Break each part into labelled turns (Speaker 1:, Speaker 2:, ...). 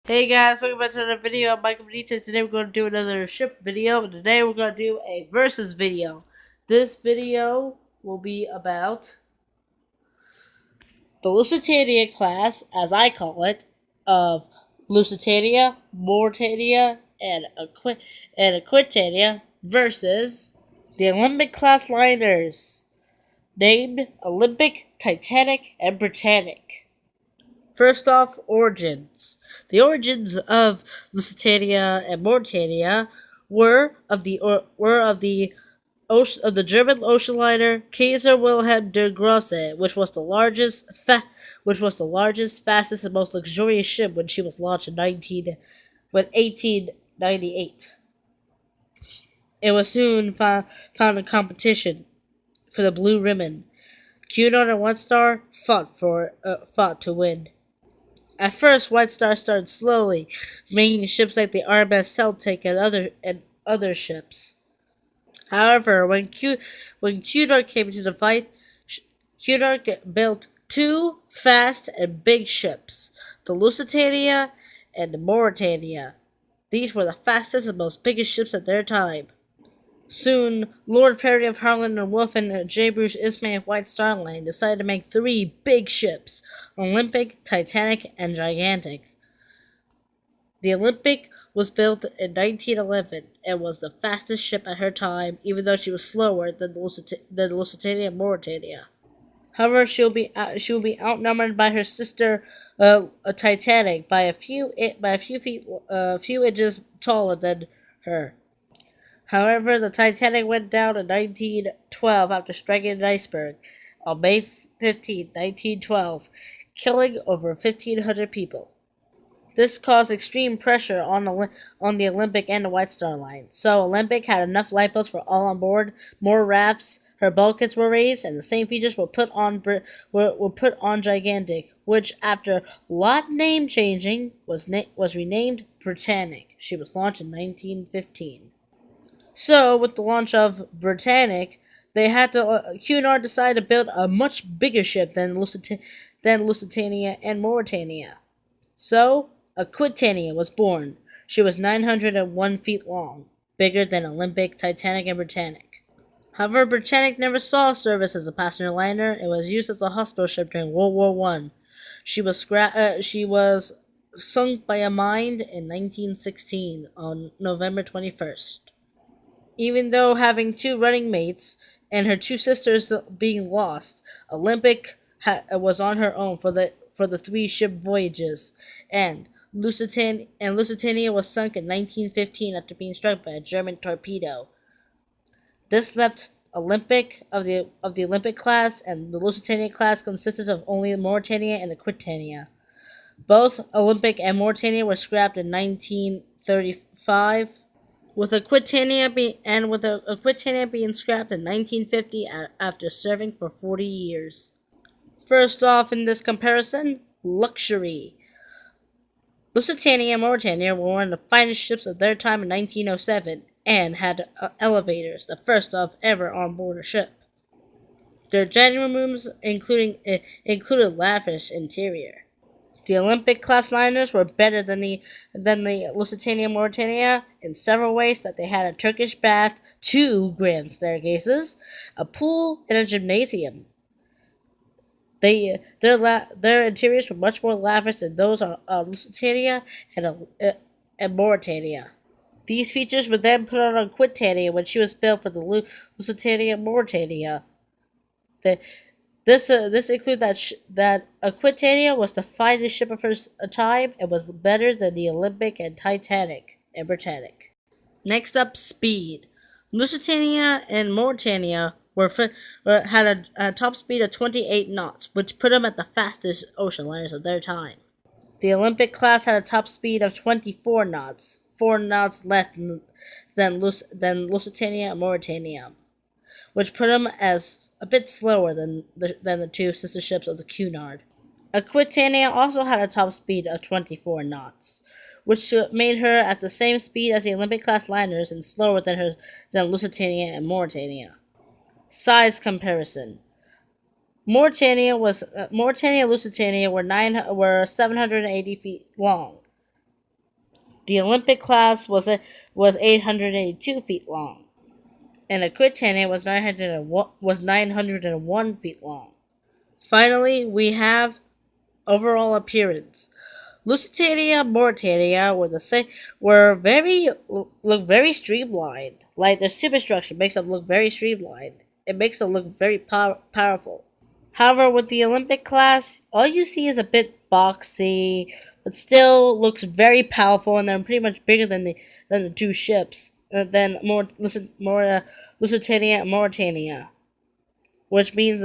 Speaker 1: Hey guys, welcome back to another video. I'm Michael Benitez. Today we're going to do another ship video. And today we're going to do a versus video. This video will be about the Lusitania class, as I call it, of Lusitania, Mauritania, and Aquitania versus the Olympic class liners named Olympic, Titanic, and Britannic. First off, origins. The origins of Lusitania and Mauritania were of the German ocean liner Kaiser Wilhelm der Grosse, which was the largest, fastest, and most luxurious ship when she was launched in 1898. It was soon found in competition for the Blue Ribbon. Cunard and White Star fought to win. At first, White Star started slowly, making ships like the RMS Celtic and other ships. However, when Cunard came into the fight, Cunard built two fast and big ships, the Lusitania and the Mauritania. These were the fastest and most biggest ships at their time. Soon, Lord Perry of Harland and Wolff and J. Bruce Ismay of White Star Line decided to make three big ships: Olympic, Titanic, and Gigantic. The Olympic was built in 1911 and was the fastest ship at her time, even though she was slower than the Lusitania and Mauritania. However, she will be outnumbered by her sister, Titanic, by a few inches taller than her. However, the Titanic went down in 1912 after striking an iceberg on May 15, 1912, killing over 1,500 people. This caused extreme pressure on the Olympic and the White Star Line. So Olympic had enough lifeboats for all on board, more rafts, her bulkheads were raised, and the same features were put on Gigantic, which, after lot name changing, was renamed Britannic. She was launched in 1915. So, with the launch of Britannic, Cunard decided to build a much bigger ship than Lusitania and Mauritania. So, Aquitania was born. She was 901 feet long, bigger than Olympic, Titanic, and Britannic. However, Britannic never saw service as a passenger liner. It was used as a hospital ship during World War I. She was sunk by a mine in 1916 on November 21st. Even though having two running mates and her two sisters being lost, Olympic was on her own for the three ship voyages, and Lusitania was sunk in 1915 after being struck by a German torpedo. This left Olympic of the Olympic class, and the Lusitania class consisted of only Mauritania and Aquitania. Both Olympic and Mauritania were scrapped in 1935. With Aquitania being scrapped in 1950 after serving for 40 years. First off, in this comparison, luxury. Lusitania and Mauritania were one of the finest ships of their time in 1907 and had elevators, the first of ever on board a ship. Their dining rooms included lavish interior. The Olympic class liners were better than the Lusitania Mauritania in several ways. That they had a Turkish bath, two grand staircases, a pool, and a gymnasium. Their interiors were much more lavish than those of Lusitania and Mauritania. These features were then put on Aquitania when she was built for the Lusitania Mauritania. This includes that Aquitania was the finest ship of her time and was better than the Olympic and Titanic and Britannic. Next up, speed. Lusitania and Mauritania had a top speed of 28 knots, which put them at the fastest ocean liners of their time. The Olympic class had a top speed of 24 knots, 4 knots less than Lusitania and Mauritania, which put them as a bit slower than the two sister ships of the Cunard. Aquitania also had a top speed of 24 knots, which made her at the same speed as the Olympic-class liners and slower than Lusitania and Mauritania. Size comparison. Mauritania and Lusitania were 780 feet long. The Olympic class was 882 feet long, and Aquitania was 901 feet long. Finally, we have overall appearance. Lusitania Mauritania look very streamlined. Like the superstructure makes them look very streamlined. It makes them look very powerful. However, with the Olympic class, all you see is a bit boxy, but still looks very powerful, and they're pretty much bigger than the two ships. Than Lusitania and Mauritania, which means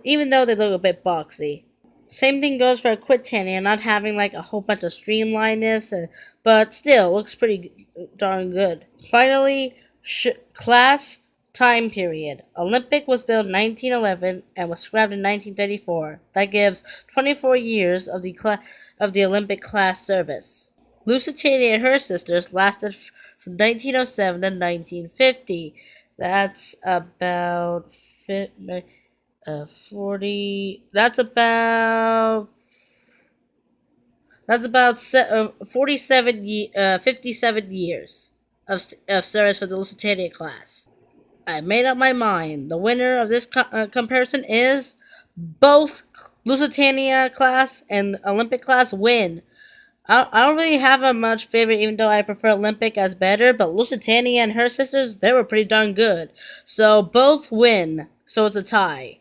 Speaker 1: even though they look a bit boxy. Same thing goes for Aquitania, not having like a whole bunch of streamlinedness, but still looks pretty darn good. Finally, class time period. Olympic was built in 1911 and was scrapped in 1934. That gives 24 years of the Olympic class service. Lusitania and her sisters lasted from 1907 to 1950. That's about 40. That's about 57 years of service for the Lusitania class. I made up my mind. The winner of this comparison is both Lusitania class and Olympic class win. I don't really have a much favorite, even though I prefer Olympic as better. But Lusitania and her sisters, they were pretty darn good. So both win. So it's a tie.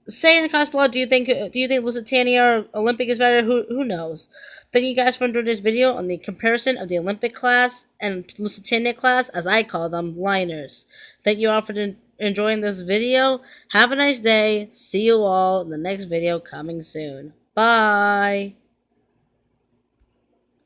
Speaker 1: Say in the comments below, do you think Lusitania or Olympic is better? Who knows? Thank you guys for enjoying this video on the comparison of the Olympic class and Lusitania class, as I call them, liners. Thank you all for enjoying this video. Have a nice day. See you all in the next video coming soon. Bye.